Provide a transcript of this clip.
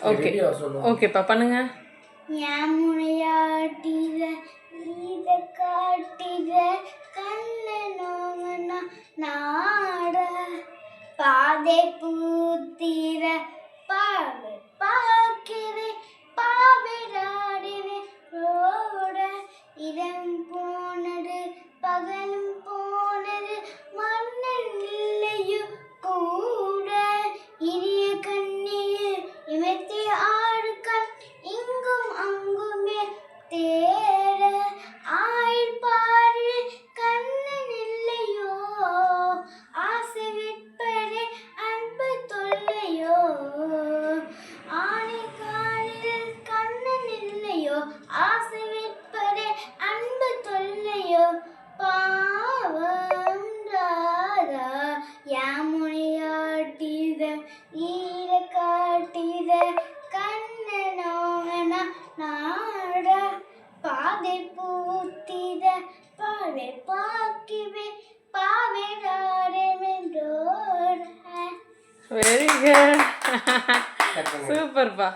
Okay ஓகேப்பா பண்ணுங்க. யாமுனையாட்டிர ஈர காட்டிர கண்ணனோங்கனா நாட பாதை பூத்திர பாவை பார்க்கிறே பாவிடாடினே ரோட இடம் போனது பகலும் போனது மன்னன் இல்லையோ கூட இனிய கண்ணீர் இமைத்தி ஆறு கண் இங்கும் அங்குமே தேட ஆயில் பாரு கண்ணன் இல்லையோ ஆசை விற்பதே அன்பு தொல்லையோ ஆணை காலில் கண்ணன் இல்லையோ ஆசை விற்பதே அன்பு தொல்லையோ பாவம் ராதா யாமுனையாட்டித ஈர காட்டித கண்ணனோங்கனா நாட பாதை பூத்தித பாவை பாக்கிவே பாவைடாரென்றோட. வெரி குட் சூப்பர்ப்பா.